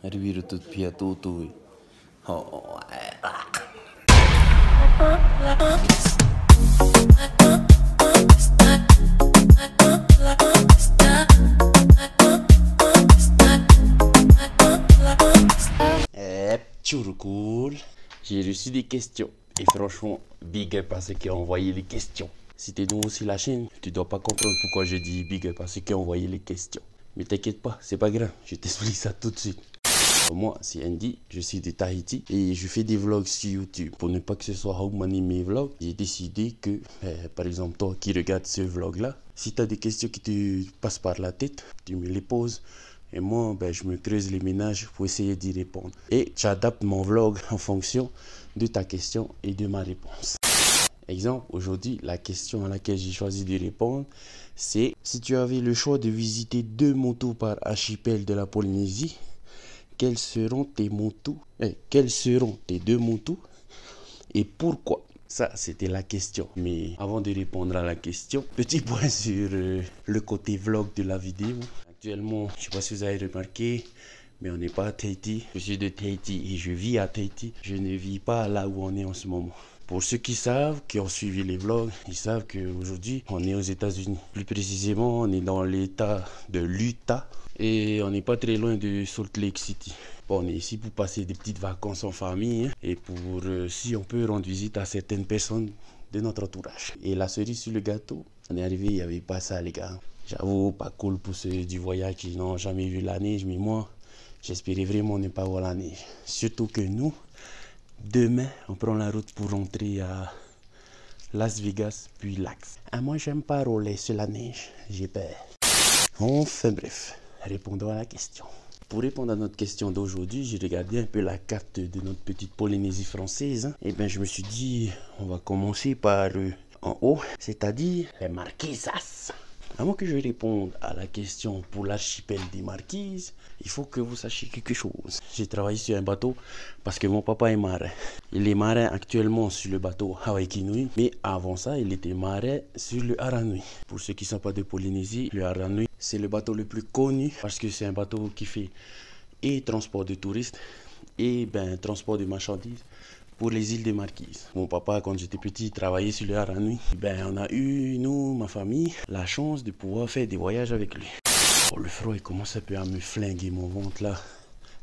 Arrivare tutti a tutto. Oh, cool. J'ai reçu des questions. Et franchement, big up à ceux qui ont envoyé les questions. Si t'es nouveau sur la chaîne, tu dois pas comprendre pourquoi je dis big up à ceux qui ont envoyé les questions. Mais t'inquiète pas, c'est pas grave, je t'explique ça tout de suite. Moi, c'est Andy, je suis de Tahiti et je fais des vlogs sur YouTube. Pour ne pas que ce soit how money mes vlogs, j'ai décidé que, par exemple, toi qui regardes ce vlog-là, si tu as des questions qui te passent par la tête, tu me les poses. Et moi, je me creuse les ménages pour essayer d'y répondre. Et j'adapte mon vlog en fonction de ta question et de ma réponse. Exemple, aujourd'hui, la question à laquelle j'ai choisi de répondre, c'est si tu avais le choix de visiter 2 motos par archipel de la Polynésie, quels seront tes motos, quels seront tes 2 motos et pourquoi? Ça, c'était la question. Mais avant de répondre à la question, petit point sur le côté vlog de la vidéo. Actuellement, je ne sais pas si vous avez remarqué, mais on n'est pas à Tahiti. Je suis de Tahiti et je vis à Tahiti. Je ne vis pas là où on est en ce moment. Pour ceux qui savent, qui ont suivi les vlogs, ils savent qu'aujourd'hui, on est aux États-Unis. Plus précisément, on est dans l'état de l'Utah et on n'est pas très loin de Salt Lake City. Bon, on est ici pour passer des petites vacances en famille et pour, si on peut, rendre visite à certaines personnes de notre entourage. Et la cerise sur le gâteau, on est arrivé, il n'y avait pas ça, les gars. J'avoue, pas cool pour ceux du voyage qui n'ont jamais vu la neige, mais moi, j'espérais vraiment ne pas voir la neige. Surtout que nous, demain, on prend la route pour rentrer à Las Vegas, puis Lax. Ah, moi, j'aime pas rouler sur la neige, j'ai peur. Enfin bref, répondons à la question. Pour répondre à notre question d'aujourd'hui, j'ai regardé un peu la carte de notre petite Polynésie française. Et je me suis dit, on va commencer par en haut, c'est-à-dire les Marquesas. Avant que je réponde à la question pour l'archipel des Marquises, il faut que vous sachiez quelque chose. J'ai travaillé sur un bateau parce que mon papa est marin. Il est marin actuellement sur le bateau Hawaii Kinui, mais avant ça, il était marin sur le Aranui. Pour ceux qui ne sont pas de Polynésie, le Aranui, c'est le bateau le plus connu parce que c'est un bateau qui fait et transport de touristes et transport de marchandises pour les îles des Marquises. Mon papa, quand j'étais petit, travaillait sur le Aranui. On a eu, nous, ma famille, la chance de pouvoir faire des voyages avec lui. Oh, le froid, il commence un peu à me flinguer mon ventre là.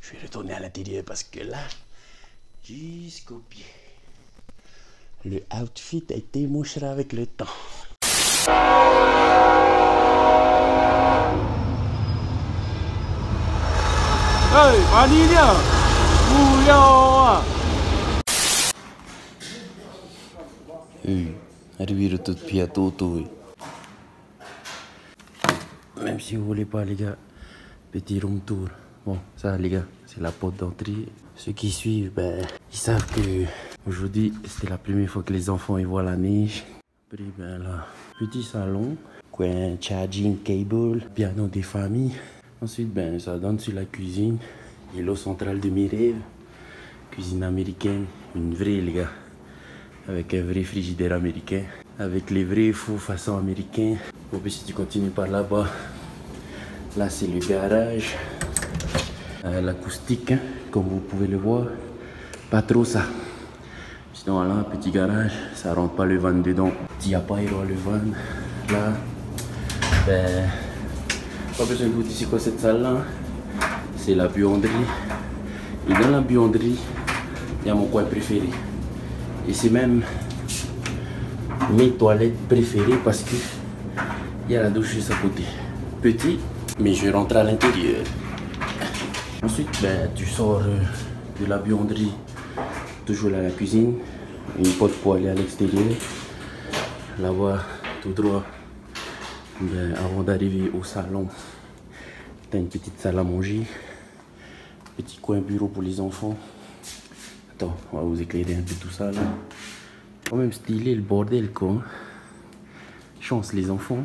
Je vais retourner à l'intérieur parce que là, jusqu'aux pieds, le outfit a été moucherai avec le temps. Hey, vanilla! Arrivare tutti a tutto. Même si vous voulez pas, les gars, petit room tour. Bon, ça, les gars, c'est la porte d'entrée. Ceux qui suivent, ils savent que aujourd'hui, c'était la première fois que les enfants ils voient la neige. Après, là, petit salon, coin charging cable, piano des familles. Ensuite, ça donne sur la cuisine et l'eau centrale de mes rêves. Cuisine américaine, une vraie, les gars. Avec un vrai frigidaire américain, avec les vrais fours façon américain. Bon, puis si tu continues par là-bas, là c'est le garage, l'acoustique, comme vous pouvez le voir, pas trop ça. Sinon là, petit garage, ça rentre pas le van dedans. Il n'y a pas le van, là, pas besoin de vous dire c'est quoi cette salle là, c'est la buanderie. Et dans la buanderie, il y a mon coin préféré. Et c'est même mes toilettes préférées parce que il y a la douche juste à côté. Petit, mais je rentre à l'intérieur. Ensuite, tu sors de la buanderie, toujours là à la cuisine. Une porte pour aller à l'extérieur. Là-bas, tout droit. Avant d'arriver au salon, tu as une petite salle à manger. Petit coin bureau pour les enfants. Attends, on va vous éclairer un peu tout ça là. Quand même stylé le bordel quoi. Chance les enfants.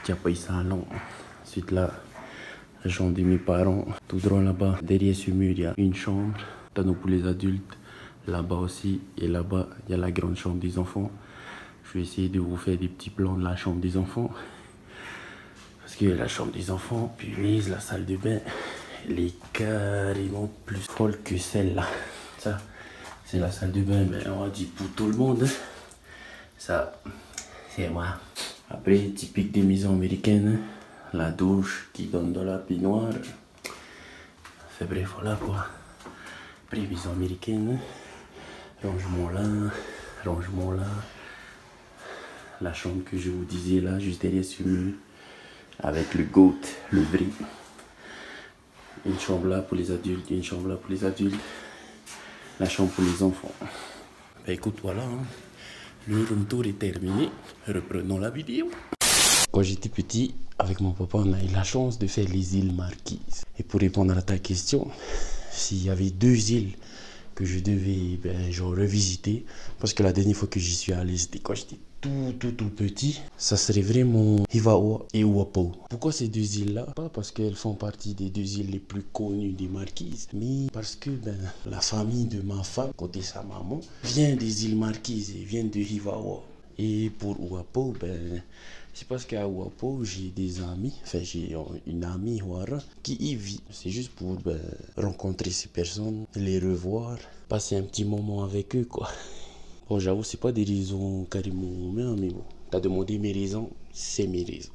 Tu n'as pas eu ça long. Ensuite là, la chambre de mes parents. Tout droit là-bas. Derrière ce mur, il y a une chambre. Tonneau pour les adultes. Là-bas aussi. Et là-bas, il y a la grande chambre des enfants. Je vais essayer de vous faire des petits plans de la chambre des enfants. Parce Parce que la chambre des enfants, punaise, la salle de bain, elle est carrément plus folle que celle-là. Ça, c'est la salle de bain, ben, on va dire pour tout le monde. Ça, c'est moi. Après, typique des maisons américaines, la douche qui donne dans la baignoire. Enfin bref, voilà quoi. Après, maison américaine, rangement là. La chambre que je vous disais là, juste derrière ce mur. Avec le goat, le vrai. Une chambre là pour les adultes, une chambre là pour les adultes. La chambre pour les enfants. Ben écoute, voilà, hein. Le room tour est terminé. Reprenons la vidéo. Quand j'étais petit, avec mon papa, on a eu la chance de faire les îles Marquises. Et pour répondre à ta question, s'il y avait 2 îles que je devais genre revisiter, parce que la dernière fois que j'y suis allé, c'était quand j'étais tout petit, ça serait vraiment Hivaoa et Uapo. Pourquoi ces 2 îles là? Pas parce qu'elles font partie des 2 îles les plus connues des Marquises, mais parce que la famille de ma femme, côté sa maman, vient des îles Marquises et vient de Hivaoa. Et pour Uapo, c'est parce qu'à Uapo, j'ai des amis, enfin j'ai une amie Huara qui y vit. C'est juste pour rencontrer ces personnes, les revoir, passer un petit moment avec eux quoi. Bon, j'avoue, c'est pas des raisons carrément bien, mais bon, t'as demandé mes raisons, c'est mes raisons.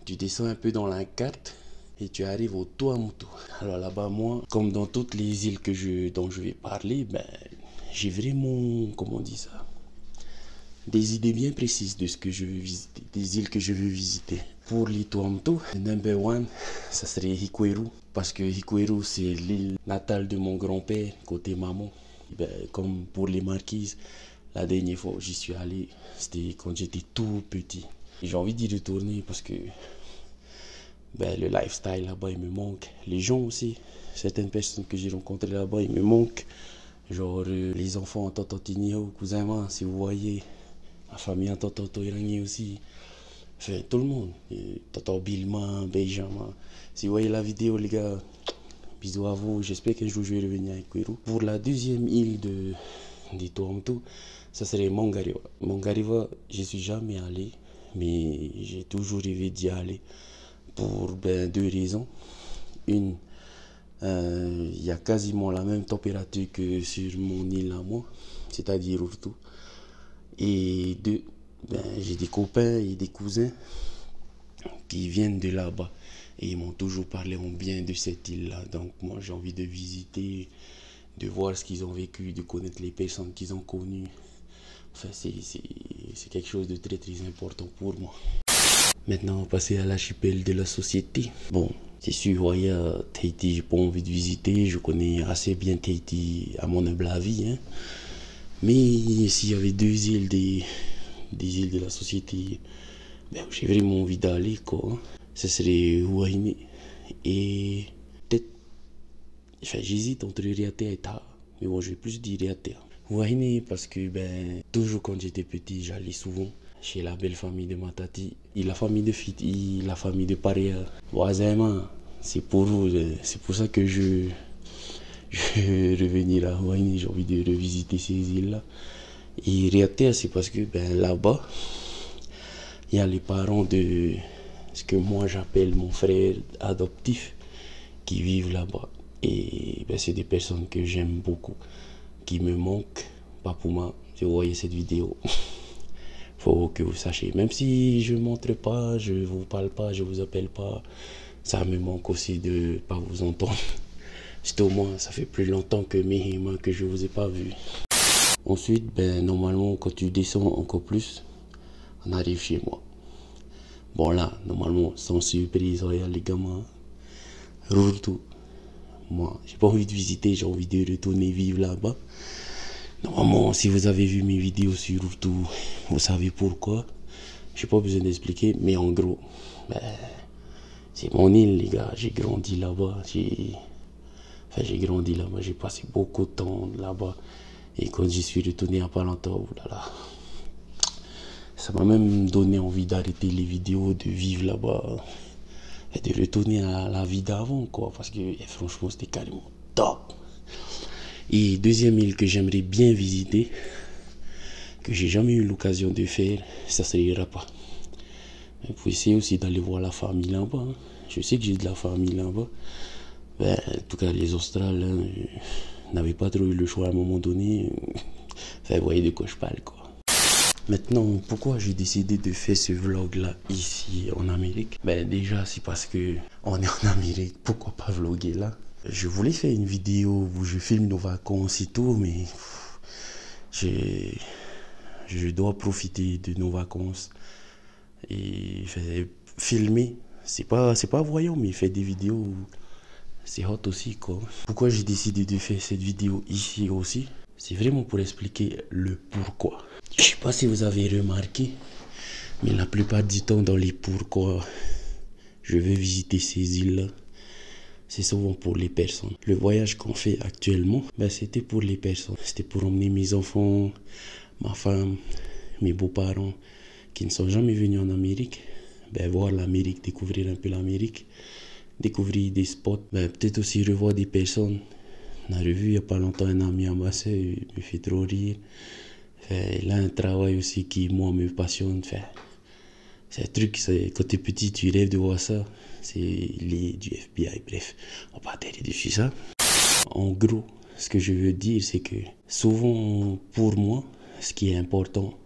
Tu descends un peu dans la carte et tu arrives au Tuamotu. Alors là-bas, moi, comme dans toutes les îles dont je vais parler, j'ai vraiment, comment on dit ça, des idées bien précises de ce que je veux visiter, des îles que je veux visiter. Pour les Tuamotu, number 1, ça serait Hikueru, parce que Hikueru, c'est l'île natale de mon grand-père, côté maman. Comme pour les Marquises, la dernière fois où j'y suis allé, c'était quand j'étais tout petit. J'ai envie d'y retourner parce que le lifestyle là-bas, il me manque. Les gens aussi, certaines personnes que j'ai rencontrées là-bas, il me manque. Genre les enfants en Tototinio, cousin, si vous voyez, la famille en Tototoirani aussi. Enfin, tout le monde. Toto Bilma, Benjamin. Si vous voyez la vidéo, les gars, bisous à vous. J'espère qu'un jour je vais revenir avec Hikueru. Pour la 2e île de Tuamotu, ça serait Mangariva. Mangariva, je suis jamais allé, mais j'ai toujours rêvé d'y aller pour 2 raisons. Une, il y a quasiment la même température que sur mon île à moi, c'est-à-dire Urtu. Et 2, j'ai des copains et des cousins qui viennent de là-bas. Et ils m'ont toujours parlé en bien de cette île-là. Donc moi j'ai envie de visiter, de voir ce qu'ils ont vécu, de connaître les personnes qu'ils ont connues. Enfin c'est quelque chose de très important pour moi. Maintenant on va passer à l'archipel de la Société. Bon, c'est sûr, il y a Tahiti, j'ai pas envie de visiter. Je connais assez bien Tahiti à mon humble avis. Hein. Mais s'il y avait 2 îles des îles de la Société, j'ai vraiment envie d'aller quoi. Ce serait Huahine et peut-être, enfin j'hésite entre Riatea et Taha, mais bon je vais plus dire Riatea. Huahine parce que toujours quand j'étais petit j'allais souvent chez la belle famille de Matati, et la famille de Fiti, la famille de Paria. Voisin, c'est pour ça que je vais revenir à Huahine, j'ai envie de revisiter ces îles là. Et Riatea c'est parce que là-bas il y a les parents de ce que moi j'appelle mon frère adoptif qui vivent là-bas. Et c'est des personnes que j'aime beaucoup, qui me manquent. Papouma, si vous voyez cette vidéo, faut que vous sachiez. Même si je ne montre pas, je ne vous parle pas, je ne vous appelle pas, ça me manque aussi de ne pas vous entendre. C'est au moins, ça fait plus longtemps que je ne vous ai pas vu. Ensuite, normalement, quand tu descends encore plus, on arrive chez moi. Bon là, normalement, sans surprise, regarde les gamins, Urtu. Moi, j'ai pas envie de visiter, j'ai envie de retourner vivre là-bas. Normalement, si vous avez vu mes vidéos sur Urtu, vous savez pourquoi. J'ai pas besoin d'expliquer, mais en gros, c'est mon île, les gars. J'ai grandi là-bas. J'ai grandi là-bas, j'ai passé beaucoup de temps là-bas. Et quand j'y suis retourné à Palanta, ça m'a même donné envie d'arrêter les vidéos, de vivre là-bas et de retourner à la vie d'avant, quoi. Parce que franchement, c'était carrément top. Et 2e île que j'aimerais bien visiter, que j'ai jamais eu l'occasion de faire, ça serait Rapa. Il faut essayer aussi d'aller voir la famille là-bas. Hein. Je sais que j'ai de la famille là-bas. Ben, en tout cas, les Australes hein, n'avaient pas trop eu le choix à un moment donné. Enfin, vous voyez de quoi je parle, quoi. Maintenant, pourquoi j'ai décidé de faire ce vlog-là ici en Amérique? Ben, déjà, c'est parce que on est en Amérique. Pourquoi pas vlogger là? Je voulais faire une vidéo où je filme nos vacances et tout, mais je dois profiter de nos vacances et filmer. C'est pas voyant, mais faire des vidéos, c'est hot aussi, quoi. Pourquoi j'ai décidé de faire cette vidéo ici aussi? C'est vraiment pour expliquer le pourquoi. Je sais pas si vous avez remarqué, mais la plupart du temps dans les pourquoi je veux visiter ces îles-là, c'est souvent pour les personnes. Le voyage qu'on fait actuellement, ben, c'était pour les personnes. C'était pour emmener mes enfants, ma femme, mes beaux-parents qui ne sont jamais venus en Amérique. Ben, voir l'Amérique, découvrir un peu l'Amérique, découvrir des spots, ben, peut-être aussi revoir des personnes. On a revu il n'y a pas longtemps un ami à ma soeur, il me fait trop rire. Il a un travail aussi qui, moi, me passionne. C'est un truc, quand t'es petit, tu rêves de voir ça. C'est du FBI, bref, on va pas atterrir dessus ça. En gros, ce que je veux dire, c'est que souvent, pour moi, ce qui est important,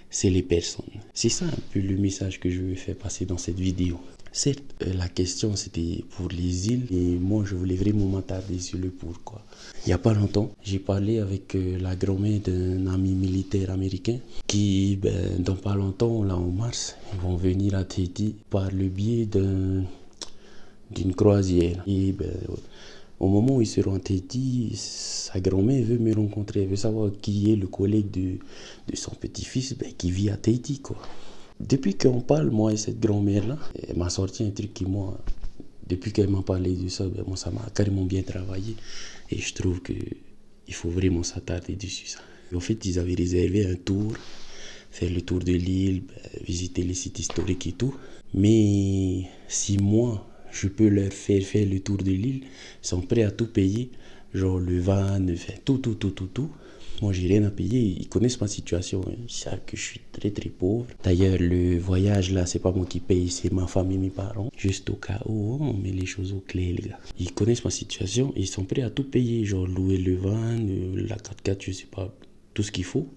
c'est les personnes. C'est ça un peu le message que je veux faire passer dans cette vidéo. Certes, la question c'était pour les îles et moi je voulais vraiment m'attarder sur le pourquoi. Il n'y a pas longtemps, j'ai parlé avec la grand-mère d'un ami militaire américain qui, dans pas longtemps, là en mars, ils vont venir à Tahiti par le biais d'une croisière. Et au moment où ils seront à Tahiti, sa grand-mère veut me rencontrer, elle veut savoir qui est le collègue de son petit-fils qui vit à Tahiti, quoi. Depuis qu'on parle, moi et cette grand-mère-là, elle m'a sorti un truc qui, moi, depuis qu'elle m'a parlé de ça, moi, ça m'a carrément bien travaillé. Et je trouve qu'il faut vraiment s'attarder dessus. Ça. En fait, ils avaient réservé un tour, faire le tour de l'île, visiter les sites historiques et tout. Mais si moi, je peux leur faire le tour de l'île, ils sont prêts à tout payer, genre le van, tout. Moi, j'ai rien à payer. Ils connaissent ma situation. Hein. Ils savent que je suis très pauvre. D'ailleurs, le voyage là, c'est pas moi qui paye, c'est ma famille, mes parents. Juste au cas où, on met les choses au clair, les gars. Ils connaissent ma situation et ils sont prêts à tout payer. Genre louer le van, la 4x4, je sais pas, tout ce qu'il faut.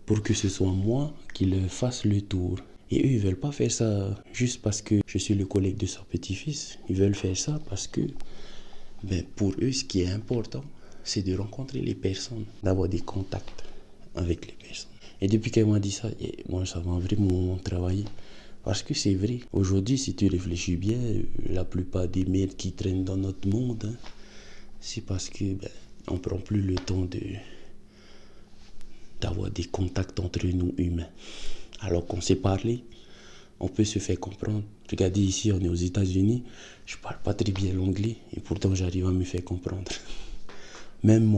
Pour que ce soit moi qui leur fasse le tour. Et eux, ils veulent pas faire ça juste parce que je suis le collègue de son petit-fils. Ils veulent faire ça parce que, pour eux, ce qui est important, c'est de rencontrer les personnes, d'avoir des contacts avec les personnes. Et depuis qu'elle m'a dit ça, moi, ça m'a vraiment travaillé. Parce que c'est vrai. Aujourd'hui, si tu réfléchis bien, la plupart des merdes qui traînent dans notre monde, hein, c'est parce que on prend plus le temps d'avoir des contacts entre nous humains. Alors qu'on sait parler, on peut se faire comprendre. Regardez ici, on est aux États-Unis, je parle pas très bien l'anglais et pourtant j'arrive à me faire comprendre. Même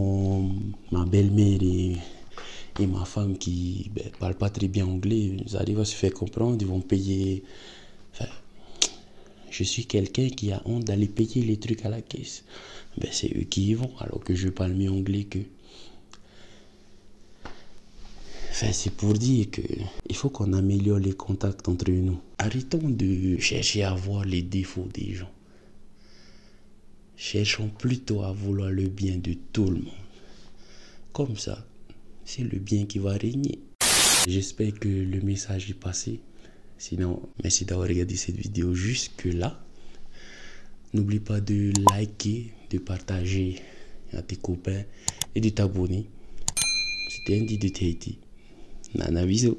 ma belle-mère et ma femme qui ne parlent pas très bien anglais, ils arrivent à se faire comprendre, ils vont payer. Enfin, je suis quelqu'un qui a honte d'aller payer les trucs à la caisse. C'est eux qui y vont, alors que je parle mieux anglais qu'eux. Enfin, c'est pour dire qu'il faut qu'on améliore les contacts entre nous. Arrêtons de chercher à voir les défauts des gens. Cherchons plutôt à vouloir le bien de tout le monde. Comme ça, c'est le bien qui va régner. J'espère que le message est passé. Sinon, merci d'avoir regardé cette vidéo jusque-là. N'oublie pas de liker, de partager à tes copains et de t'abonner. C'était Andy de Tahiti. Nana, bisous.